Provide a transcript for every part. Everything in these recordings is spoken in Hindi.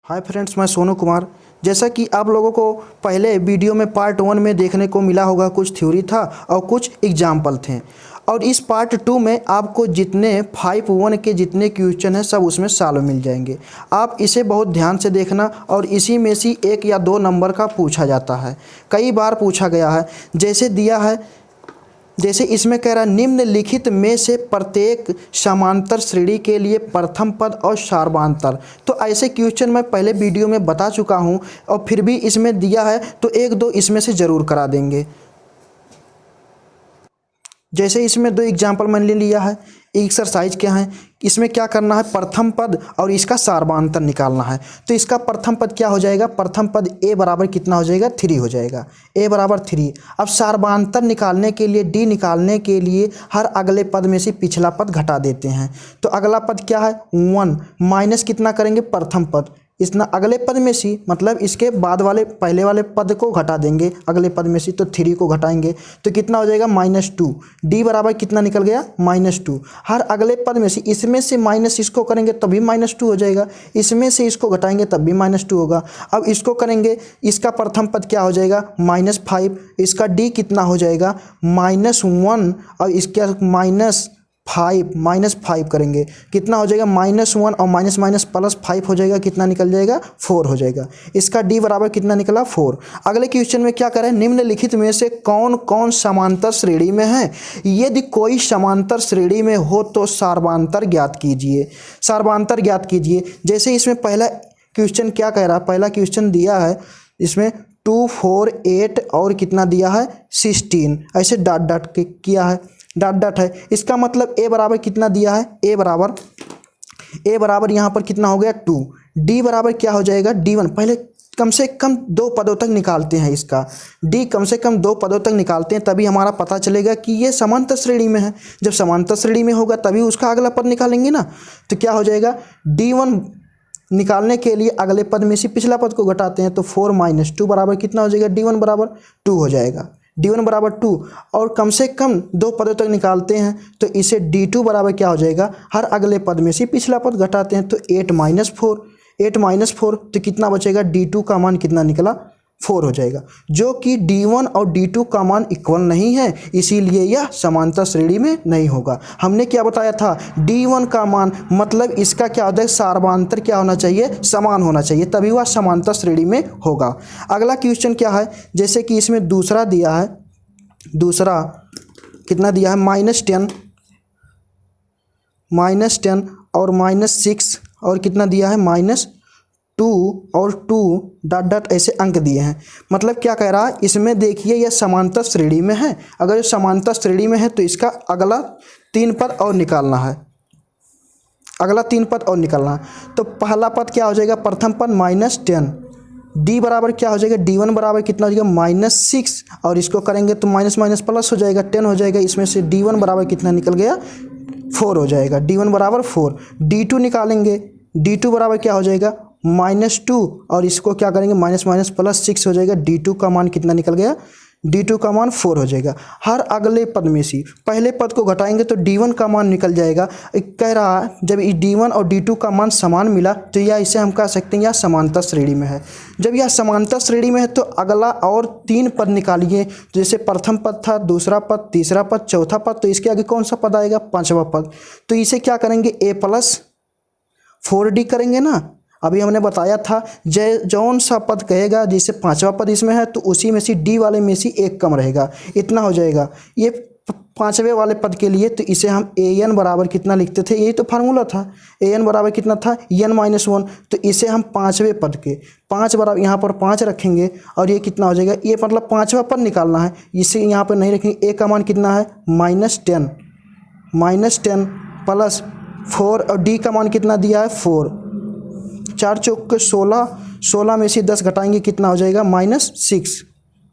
हाय फ्रेंड्स, मैं सोनू कुमार। जैसा कि आप लोगों को पहले वीडियो में पार्ट 1 में देखने को मिला होगा, कुछ थ्योरी था और कुछ एग्जाम्पल थे। और इस पार्ट 2 में आपको जितने 5-1 के जितने क्वेश्चन हैं सब उसमें सॉल्व मिल जाएंगे। आप इसे बहुत ध्यान से देखना। और इसी में से 1 या 2 नंबर का पूछा जाता है, कई बार पूछा गया है। जैसे दिया है, जैसे इसमें कह रहा है निम्नलिखित में से प्रत्येक समांतर श्रेणी के लिए प्रथम पद और सार्वधातुक। तो ऐसे क्वेश्चन मैं पहले वीडियो में बता चुका हूं और फिर भी इसमें दिया है तो 1-2 इसमें से ज़रूर करा देंगे। जैसे इसमें 2 एग्जाम्पल मैंने लिया है। एक्सरसाइज क्या है, इसमें क्या करना है, प्रथम पद और इसका सार्वधातुक निकालना है। तो इसका प्रथम पद क्या हो जाएगा, प्रथम पद a बराबर कितना हो जाएगा, 3 हो जाएगा। a बराबर 3। अब सार्वधातुक निकालने के लिए, d निकालने के लिए हर अगले पद में से पिछला पद घटा देते हैं। तो अगला पद क्या है 1, माइनस कितना करेंगे, प्रथम पद इतना अगले पद में से, मतलब इसके बाद वाले पहले वाले पद को घटा देंगे अगले पद में से। तो 3 को घटाएंगे तो कितना हो जाएगा -2। d बराबर कितना निकल गया, -2। हर अगले पद में से, इसमें से माइनस इसको करेंगे तभी -2 हो जाएगा, इसमें से इसको घटाएंगे तब भी -2 होगा। अब इसको करेंगे, इसका प्रथम पद क्या हो जाएगा -5, इसका d कितना हो जाएगा -1 और इसका -5 करेंगे कितना हो जाएगा -1 और माइनस माइनस प्लस 5 हो जाएगा, कितना निकल जाएगा 4 हो जाएगा। इसका d बराबर कितना निकला 4। अगले क्वेश्चन में क्या करें, निम्नलिखित में से कौन कौन समांतर श्रेणी में है। यदि कोई समांतर श्रेणी में हो तो सार्वधातुक ज्ञात कीजिए, सार्वधातुक ज्ञात कीजिए। जैसे इसमें पहला क्वेश्चन क्या कह रहा है, पहला क्वेश्चन दिया है इसमें 2, 4, 8 और कितना दिया है 16, ऐसे डॉट डॉट के किया है, डॉट डॉट है। इसका मतलब a बराबर कितना दिया है, a बराबर यहाँ पर कितना हो गया 2। d बराबर क्या हो जाएगा d1। पहले कम से कम 2 पदों तक निकालते हैं इसका, d कम से कम 2 पदों तक निकालते हैं तभी हमारा पता चलेगा कि ये समांतर श्रेणी में है। जब समांतर श्रेणी में होगा तभी उसका अगला पद निकालेंगे ना। तो क्या हो जाएगा d1 निकालने के लिए अगले पद में से पिछला पद को घटाते हैं। तो 4 - 2 बराबर कितना हो जाएगा, d1 बराबर 2 हो जाएगा, d1 बराबर 2। और कम से कम 2 पदों तक निकालते हैं तो इसे d2 बराबर क्या हो जाएगा, हर अगले पद में से पिछला पद घटाते हैं। तो 8 - 4 तो कितना बचेगा, d2 का मान कितना निकला 4 हो जाएगा, जो कि d1 और d2 का मान इक्वल नहीं है, इसीलिए यह समांतर श्रेणी में नहीं होगा। हमने क्या बताया था, d1 का मान मतलब इसका क्या होता है, सार्वधातुक क्या होना चाहिए, समान होना चाहिए, तभी वह समांतर श्रेणी में होगा। अगला क्वेश्चन क्या है, जैसे कि इसमें दूसरा दिया है, दूसरा कितना दिया है -10 और -6 और कितना दिया है -2 और 2 डॉट डॉट ऐसे अंक दिए हैं। मतलब क्या कह रहा है, इसमें देखिए यह समांतर श्रेणी में है। अगर समांतर श्रेणी में है तो इसका अगला 3 पद और निकालना है, अगला 3 पद और निकालना है। तो पहला पद क्या हो जाएगा, प्रथम पद -10, d बराबर क्या हो जाएगा, d1 बराबर कितना हो जाएगा -6 और इसको करेंगे तो माइनस माइनस प्लस हो जाएगा, 10 हो जाएगा। इसमें से d1 बराबर कितना निकल गया 4 हो जाएगा, d1 बराबर 4। d2 निकालेंगे, d2 बराबर क्या हो जाएगा -2 और इसको क्या करेंगे माइनस माइनस प्लस 6 हो जाएगा, d2 का मान कितना निकल गया, d2 का मान 4 हो जाएगा। हर अगले पद में से पहले पद को घटाएंगे तो d1 का मान निकल जाएगा। कह रहा है जब d1 और d2 का मान समान मिला तो यह इसे हम कह सकते हैं यह समांतर श्रेणी में है। जब यह समांतर श्रेणी में है तो अगला और 3 पद निकालिए। जैसे प्रथम पद था, दूसरा पद, तीसरा पद, चौथा पद, तो इसके आगे कौन सा पद आएगा, 5वां पद। तो इसे क्या करेंगे, a + 4d करेंगे ना। अभी हमने बताया था जौन सा पद कहेगा जैसे 5वां पद इसमें है तो उसी में से d वाले में से 1 कम रहेगा, इतना हो जाएगा। ये 5वें वाले पद के लिए तो इसे हम an बराबर कितना लिखते थे, यही तो फार्मूला था, an बराबर कितना था n-1। तो इसे हम 5वें पद के 5 बराबर यहाँ पर 5 रखेंगे और ये कितना हो जाएगा, ये मतलब 5वां पद निकालना है, इसे यहाँ पर नहीं रखेंगे। a का मान कितना है -10 प्लस 4 और d का मान कितना दिया है 4, 4 चौक 16 में से 10 घटाएंगे कितना हो जाएगा -6,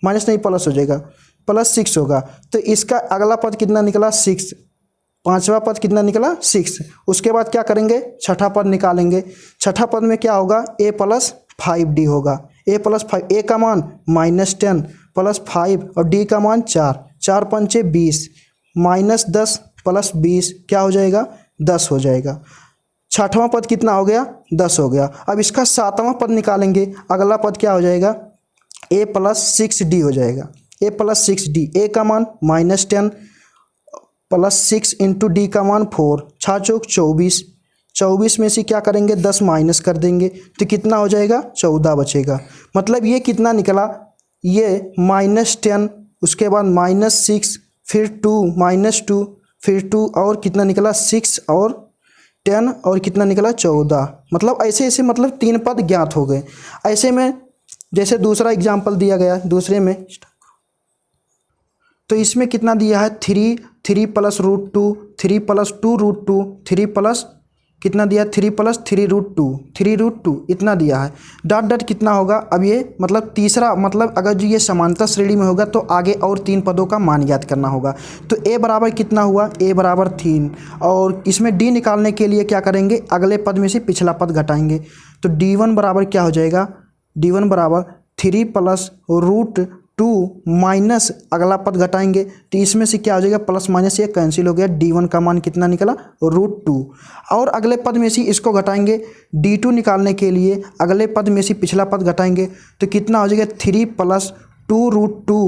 माइनस नहीं प्लस हो जाएगा, +6 होगा। तो इसका अगला पद कितना निकला 6, 5वां पद कितना निकला 6। उसके बाद क्या करेंगे, छठा पद निकालेंगे। छठा पद में क्या होगा, a + 5d होगा, a + 5, a का मान -10 + 5 और d का मान 4, 4 × 5 = 20, -10 + 20 क्या हो जाएगा 10 हो जाएगा। छठवां पद कितना हो गया 10 हो गया। अब इसका सातवां पद निकालेंगे, अगला पद क्या हो जाएगा a प्लस 6d हो जाएगा। a प्लस 6d, a का मान -10 प्लस 6 इंटू डी का मान 4, 6 चौक 24, 24 में से क्या करेंगे 10 माइनस कर देंगे तो कितना हो जाएगा 14 बचेगा। मतलब ये कितना निकला, ये -10 उसके बाद -6 फिर 2 -2 फिर 2 और कितना निकला 6 और 10 और कितना निकला 14। मतलब ऐसे ऐसे मतलब 3 पद ज्ञात हो गए। ऐसे में जैसे दूसरा एग्जाम्पल दिया गया दूसरे में, तो इसमें कितना दिया है 3 plus root 2, 3 plus 2 root 2, 3 plus कितना दिया 3 प्लस 3 रूट 2, 3 रूट 2 इतना दिया है। डॉट डॉट कितना होगा, अब ये मतलब तीसरा मतलब अगर जो ये समांतर श्रेणी में होगा तो आगे और 3 पदों का मान ज्ञात करना होगा। तो a बराबर कितना हुआ, a बराबर 3, और इसमें d निकालने के लिए क्या करेंगे अगले पद में से पिछला पद घटाएंगे। तो d1 बराबर क्या हो जाएगा, d1 बराबर 3 प्लस रूट 2 माइनस अगला पद घटाएंगे तो इसमें से क्या हो जाएगा प्लस माइनस ये कैंसिल हो गया, d1 का मान कितना निकला रूट 2, और अगले पद में से इसको घटाएंगे d2 निकालने के लिए अगले पद में से पिछला पद घटाएंगे तो कितना हो जाएगा 3 प्लस 2 रूट 2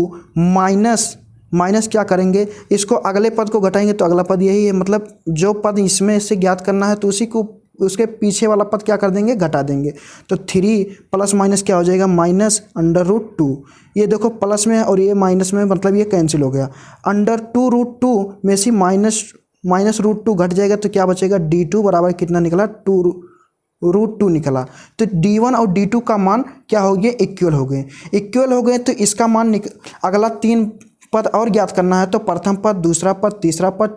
माइनस क्या करेंगे इसको अगले पद को घटाएंगे तो अगला पद यही है, मतलब जो पद इसमें से ज्ञात करना है तो उसी को उसके पीछे वाला पद क्या कर देंगे घटा देंगे। तो 3 प्लस माइनस क्या हो जाएगा -√2, ये देखो प्लस में है और ये माइनस में, मतलब ये कैंसिल हो गया। √2 में से -√2 घट जाएगा तो क्या बचेगा d2 बराबर कितना निकला 2√2 निकला। तो d1 और d2 का मान क्या हो गया इक्वल हो गए तो इसका मान अगला 3 पद और ज्ञात करना है तो प्रथम पद, दूसरा पद, तीसरा पद,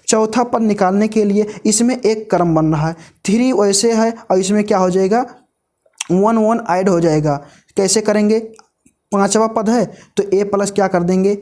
चौथा पद निकालने के लिए इसमें एक क्रम बन रहा है। 3 वैसे है और इसमें क्या हो जाएगा 1 ऐड हो जाएगा। कैसे करेंगे, 5वां पद है तो a प्लस क्या कर देंगे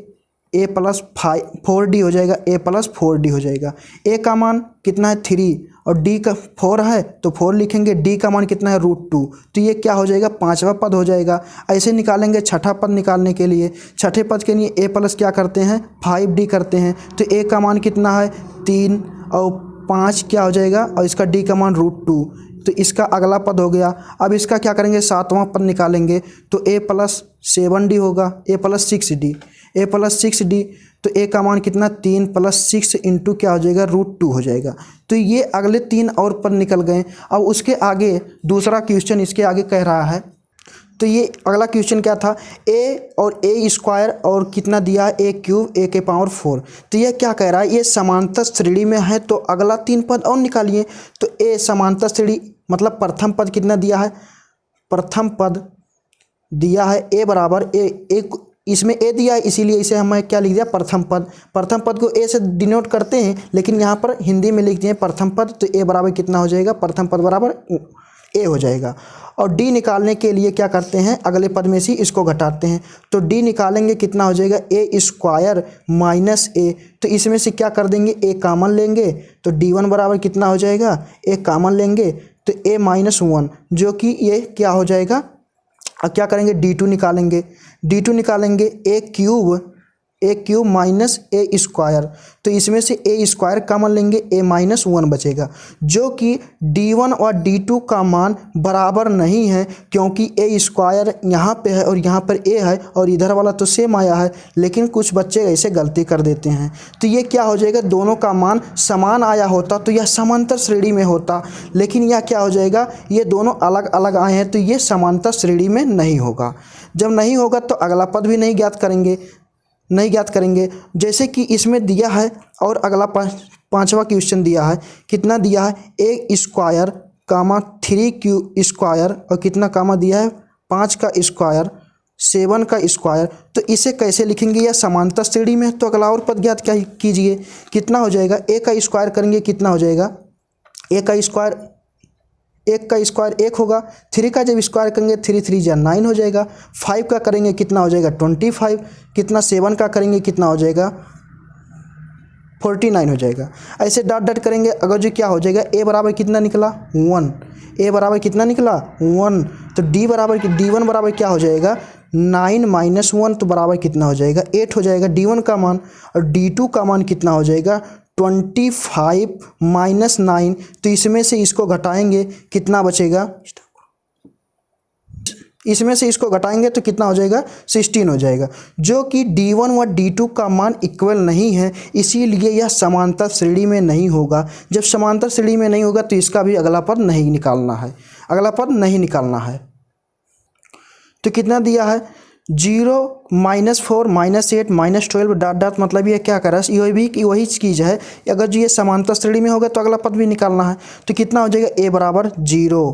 a प्लस 4d हो जाएगा, a प्लस 4d हो जाएगा। a का मान कितना है 3 और d का 4 है तो 4 लिखेंगे, d का मान कितना है √2 तो ये क्या हो जाएगा 5वां पद हो जाएगा। ऐसे निकालेंगे छठा पद निकालने के लिए, छठे पद के लिए a प्लस क्या करते हैं 5d करते हैं तो a का मान कितना है 3 और 5 क्या हो जाएगा और इसका d का मान √2 तो इसका अगला पद हो गया। अब इसका क्या करेंगे 7वां पद निकालेंगे तो a प्लस 7d होगा, a प्लस 6d तो a का मान कितना 3 प्लस 6 इंटू क्या हो जाएगा √2 हो जाएगा। तो ये अगले 3 और पद निकल गए। अब उसके आगे दूसरा क्वेश्चन इसके आगे कह रहा है, तो ये अगला क्वेश्चन क्या था a और a² और कितना दिया a क्यूब a के पावर 4। तो ये क्या कह रहा है ये समांतर श्रेणी में है तो अगला 3 पद और निकालिए। तो a समांतर श्रेणी मतलब प्रथम पद कितना दिया है, प्रथम पद दिया है a बराबर a इसमें a दिया है इसीलिए इसे हमें क्या लिख दिया प्रथम पद को a से डिनोट करते हैं लेकिन यहाँ पर हिंदी में लिख दिए प्रथम पद तो a बराबर कितना हो जाएगा प्रथम पद बराबर a हो जाएगा। और d निकालने के लिए क्या करते हैं अगले पद में से इसको घटाते हैं तो d निकालेंगे कितना हो जाएगा a² माइनस a तो इसमें से क्या कर देंगे a कॉमन लेंगे तो d1 बराबर कितना हो जाएगा a कॉमन लेंगे तो a -1 जो कि ये क्या हो जाएगा। अब क्या करेंगे d2 निकालेंगे a क्यूब माइनस a² तो इसमें से a² कॉमन लेंगे a -1 बचेगा जो कि d1 और d2 का मान बराबर नहीं है क्योंकि a² यहाँ पे है और यहाँ पर a है और इधर वाला तो सेम आया है लेकिन कुछ बच्चे ऐसे गलती कर देते हैं। तो ये क्या हो जाएगा दोनों का मान समान आया होता तो यह समांतर श्रेणी में होता, लेकिन यह क्या हो जाएगा ये दोनों अलग अलग आए हैं तो ये समांतर श्रेणी में नहीं होगा। जब नहीं होगा तो अगला पद भी नहीं ज्ञात करेंगे जैसे कि इसमें दिया है। और अगला 5वां क्वेश्चन दिया है, कितना दिया है a² कामा 3q² और कितना कामा दिया है 5 का स्क्वायर 7 का स्क्वायर। तो इसे कैसे लिखेंगे या समांतर श्रेणी में तो अगला और पद ज्ञात क्या कीजिए कितना हो जाएगा a का स्क्वायर करेंगे कितना हो जाएगा a का स्क्वायर 1 का स्क्वायर 1 होगा, 3 का जब स्क्वायर करेंगे 3 3 जा 9 हो जाएगा, 5 का करेंगे कितना हो जाएगा 25, कितना 7 का करेंगे कितना हो जाएगा 49 हो जाएगा। ऐसे डॉट डॉट करेंगे अगर जो क्या हो जाएगा a बराबर कितना निकला 1, a बराबर कितना निकला 1 तो d1 बराबर क्या हो जाएगा 9 -1 तो बराबर कितना हो जाएगा 8 हो जाएगा d1 का मान और d2 का मान कितना हो जाएगा 25 माइनस 9, तो इसमें से इसको घटाएंगे कितना बचेगा, इसमें से इसको घटाएंगे तो कितना हो जाएगा 16 हो जाएगा, जो कि D1 व D2 का मान इक्वल नहीं है, इसीलिए यह समांतर श्रेणी में नहीं होगा। जब समांतर श्रेणी में नहीं होगा तो इसका भी अगला पद नहीं निकालना है, अगला पद नहीं निकालना है। तो कितना दिया है 0 -4 -8 -12 डॉट डॉट, मतलब ये क्या कर रहा है, वही चीज़ है। अगर जो ये समांतर श्रेणी में होगा तो अगला पद भी निकालना है। तो कितना हो जाएगा a बराबर 0,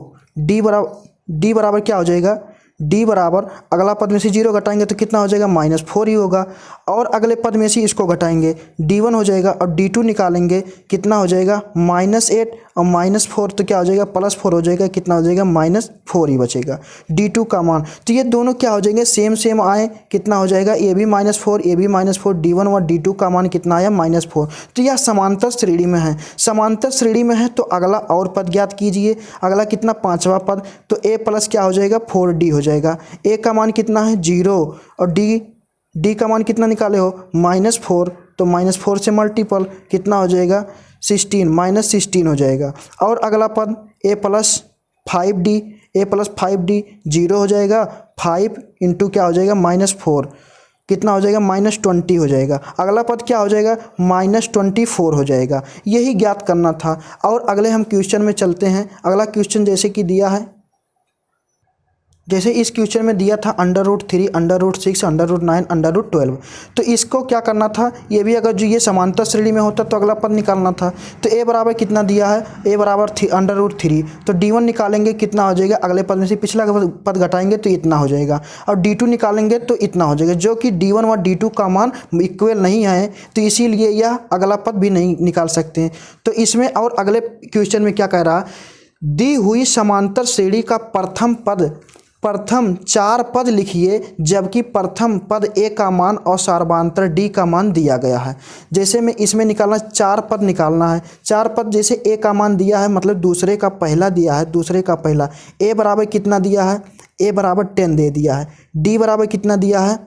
d बराबर क्या हो जाएगा, d बराबर अगला पद में से 0 घटाएंगे तो कितना हो जाएगा -4 ही होगा, और अगले पद में से इसको घटाएंगे d1 हो जाएगा, और d2 निकालेंगे कितना हो जाएगा -8 और -4, तो क्या हो जाएगा +4 हो जाएगा, कितना हो जाएगा -4 ही बचेगा d2 का मान। तो ये दोनों क्या हो जाएंगे, सेम आए, कितना हो जाएगा ये भी -4 ये भी -4, d1 और d2 का मान कितना आया -4। तो यह समांतर श्रेणी में है, समांतर श्रेणी में है तो अगला और पद ज्ञात कीजिए। अगला कितना, पांचवा पद, तो a प्लस क्या हो जाएगा 4d हो जाएगा। a का मान कितना है 0, और d का मान कितना निकाले हो -4, तो -4 से मल्टीपल कितना हो जाएगा 16, -16 हो जाएगा। और अगला पद a प्लस 5d 0 हो जाएगा, 5 इंटू क्या हो जाएगा -4, कितना हो जाएगा -20 हो जाएगा। अगला पद क्या हो जाएगा -24 हो जाएगा। यही ज्ञात करना था। और अगले हम क्वेश्चन में चलते हैं। अगला क्वेश्चन जैसे कि दिया है, जैसे इस क्वेश्चन में दिया था √3 √6 √9 √12, तो इसको क्या करना था, ये भी अगर जो ये समांतर श्रेणी में होता तो अगला पद निकालना था। तो a बराबर कितना दिया है, a बराबर √3, तो d1 निकालेंगे कितना हो जाएगा, अगले पद में से पिछला पद घटाएंगे तो इतना हो जाएगा, और d2 निकालेंगे तो इतना हो जाएगा, जो कि d1 और d2 का मान इक्वल नहीं है, तो इसीलिए यह अगला पद भी नहीं निकाल सकते हैं। तो इसमें और अगले क्वेश्चन में क्या कह रहा है, दी हुई समांतर श्रेणी का प्रथम 4 पद लिखिए, जबकि प्रथम पद a का मान और सर्वांतर d का मान दिया गया है। जैसे में इसमें निकालना 4 पद निकालना है। 4 पद जैसे a का मान दिया है, मतलब दूसरे का पहला दिया है, दूसरे का पहला a बराबर कितना दिया है, a बराबर 10 दे दिया है, d बराबर कितना दिया है,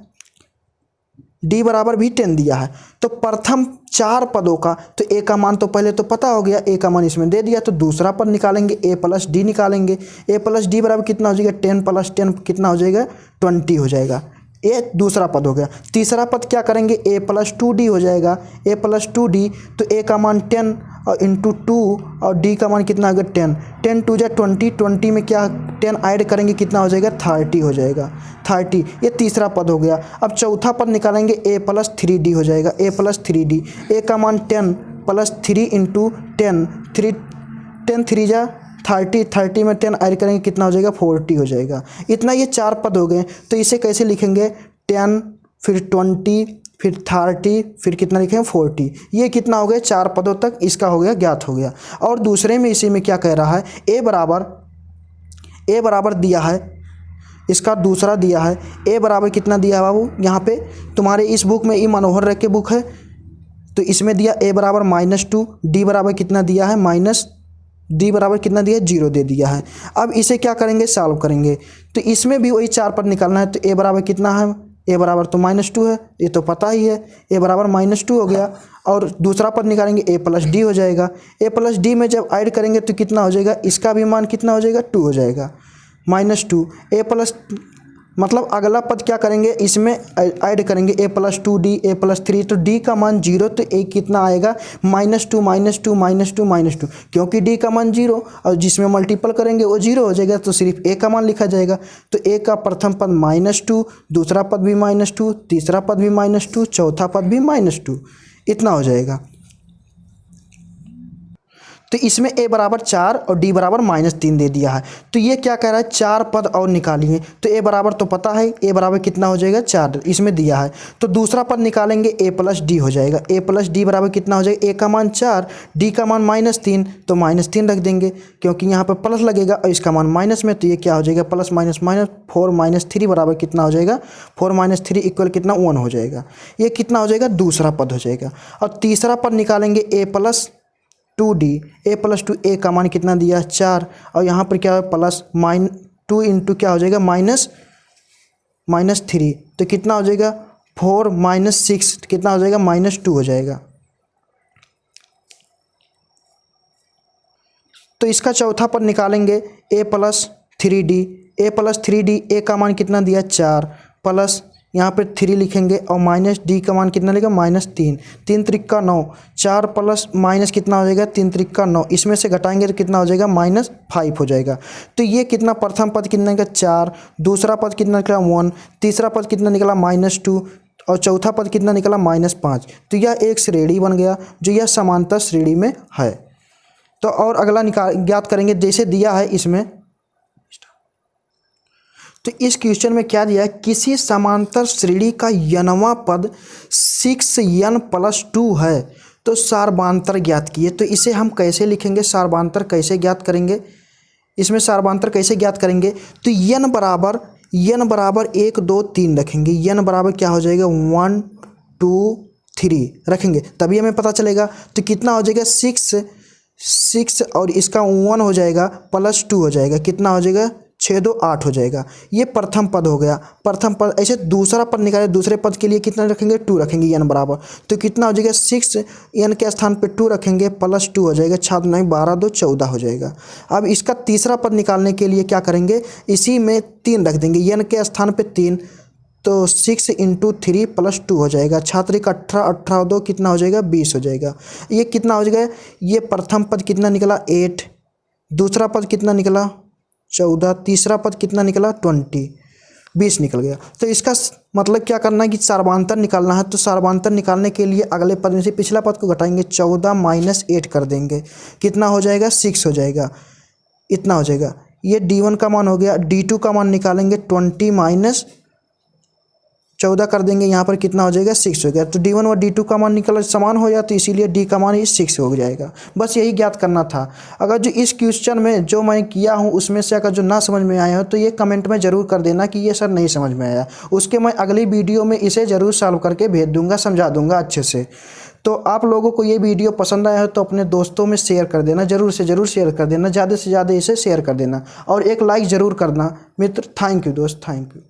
d बराबर भी 10 दिया है। तो प्रथम 4 पदों का, तो a का मान तो पहले तो पता हो गया, a का मान इसमें दे दिया, तो दूसरा पद निकालेंगे a प्लस d निकालेंगे। a प्लस डी बराबर कितना हो जाएगा 10 + 10 कितना हो जाएगा 20 हो जाएगा। ये दूसरा पद हो गया। तीसरा पद क्या करेंगे, a + 2d हो जाएगा, a + 2d, तो a का मान 10 और इंटू 2 और d का मान कितना होगा 10, 10 2 जा 20, 20 में क्या 10 ऐड करेंगे कितना हो जाएगा 30 हो जाएगा, 30। ये तीसरा पद हो गया। अब चौथा पद निकालेंगे a + 3d हो जाएगा, a + 3d, a का मान 10 + 3 इंटू 10, 10 3 जा 30, 30 में 10 ऐड करेंगे कितना हो जाएगा 40 हो जाएगा। इतना ये 4 पद हो गए। तो इसे कैसे लिखेंगे, 10 फिर 20 फिर 30 फिर कितना लिखेंगे 40। ये कितना हो गया 4 पदों तक इसका हो गया, ज्ञात हो गया। और दूसरे में इसी में क्या कह रहा है, a बराबर दिया है, इसका दूसरा दिया है, a बराबर कितना दिया है बाबू, यहाँ पे तुम्हारे इस बुक में ई मनोहर रख के बुक है, तो इसमें दिया a बराबर -2, d बराबर कितना दिया है d बराबर कितना दिया है 0 दे दिया है। अब इसे क्या करेंगे, सॉल्व करेंगे। तो इसमें भी वही 4 पद निकालना है। तो a बराबर कितना है, a बराबर तो -2 है, ये तो पता ही है, a बराबर -2 हो गया। और दूसरा पद निकालेंगे a + d हो जाएगा, a + d में जब ऐड करेंगे तो कितना हो जाएगा, इसका भी मान कितना हो जाएगा 2 हो जाएगा, -2 a प्लस, मतलब अगला पद क्या करेंगे, इसमें ऐड करेंगे a + 2d a + 3, तो d का मान 0, तो a कितना आएगा -2 -2 -2 -2, क्योंकि d का मान 0 और जिसमें मल्टीपल करेंगे वो 0 हो जाएगा, तो सिर्फ a का मान लिखा जाएगा। तो a का प्रथम पद -2, दूसरा पद भी -2, तीसरा पद भी -2, चौथा पद भी -2, इतना हो जाएगा। तो इसमें a बराबर 4 और d बराबर -3 दे दिया है। तो ये क्या कह रहा है, 4 पद और निकालिए। तो a बराबर तो पता है, a बराबर कितना हो जाएगा 4, इसमें दिया है। तो दूसरा पद निकालेंगे a + d हो जाएगा, a + d बराबर कितना हो जाएगा, a का मान 4 d का मान -3, तो -3 रख देंगे क्योंकि यहाँ पर प्लस लगेगा और इसका मान माइनस में, तो ये क्या हो जाएगा +- -4 -3 बराबर कितना हो जाएगा 4 - 3 इक्वल कितना 1 हो जाएगा। ये कितना हो जाएगा, दूसरा पद हो जाएगा। और तीसरा पद निकालेंगे a + 2d, a + 2, a का मान कितना दिया 4 और यहाँ पर क्या है +2 इंटू क्या हो जाएगा -3, तो कितना हो जाएगा 4 - 6 कितना हो जाएगा -2 हो जाएगा। तो इसका चौथा पद निकालेंगे a plus 3d। a plus 3d, a का मान कितना दिया 4 प्लस यहाँ पे 3 लिखेंगे और माइनस d का मान कितना लेगा -3। 3 त्रिक 9, 4 प्लस माइनस कितना हो जाएगा 3 त्रिक 9, इसमें से घटाएंगे तो कितना हो जाएगा -5 हो जाएगा। तो ये कितना प्रथम पद कितना निकला 4, दूसरा पद कितना निकला 1, तीसरा पद कितना निकला -2 और चौथा पद कितना निकला -5। तो यह एक श्रेणी बन गया जो यह समांतर श्रेणी में है। तो और अगला ज्ञात करेंगे जैसे दिया है इसमें। तो इस क्वेश्चन में क्या दिया है, किसी समांतर श्रेणी का n वां पद 6n + 2 है तो सार्वधान्तर ज्ञात कीजिए। तो इसे हम कैसे लिखेंगे, सार्वधान्तर कैसे ज्ञात करेंगे, इसमें सार्वधान्तर कैसे ज्ञात करेंगे। तो n बराबर 1 2 3 रखेंगे। n बराबर क्या हो जाएगा 1 2 3 रखेंगे, तभी हमें पता चलेगा। तो कितना हो जाएगा 6 और इसका 1 हो जाएगा +2 हो जाएगा, कितना हो जाएगा 6 2 8 हो जाएगा। ये प्रथम पद हो गया। प्रथम पद ऐसे दूसरा पद निकाले, दूसरे पद के लिए कितना रखेंगे 2 रखेंगे n बराबर। तो कितना हो जाएगा 6 n के स्थान पे 2 रखेंगे +2 हो जाएगा, 6 नहीं 12 2 14 हो जाएगा। अब इसका तीसरा पद निकालने के लिए क्या करेंगे, इसी में 3 रख देंगे, n के स्थान पे 3, तो 6 × 3 + 2 हो जाएगा, छात्र का 18 18 2 कितना हो जाएगा 20 हो जाएगा। ये कितना हो जाएगा, ये प्रथम पद कितना निकला 8, दूसरा पद कितना निकला 14, तीसरा पद कितना निकला 20 निकल गया। तो इसका मतलब क्या करना है कि सार्वधान्तर निकालना है। तो सार्वधान्तर निकालने के लिए अगले पद में से पिछला पद को घटाएंगे, 14 - 8 कर देंगे, कितना हो जाएगा 6 हो जाएगा, इतना हो जाएगा। ये d1 का मान हो गया। d2 का मान निकालेंगे 20 - 14 कर देंगे, यहाँ पर कितना हो जाएगा 6 हो गया। तो d1 और d2 का मान निकल समान हो जाता, तो इसीलिए d का मान ही 6 हो जाएगा। बस यही ज्ञात करना था। अगर जो इस क्वेश्चन में जो मैं किया हूँ उसमें से अगर जो ना समझ में आया हो तो ये कमेंट में ज़रूर कर देना कि ये सर नहीं समझ में आया, उसके मैं अगली वीडियो में इसे ज़रूर सॉल्व करके भेज दूँगा, समझा दूँगा अच्छे से। तो आप लोगों को ये वीडियो पसंद आया हो तो अपने दोस्तों में शेयर कर देना, ज़रूर से ज़रूर शेयर कर देना, ज़्यादा से ज़्यादा इसे शेयर कर देना और एक लाइक ज़रूर करना मित्र। थैंक यू दोस्त, थैंक यू।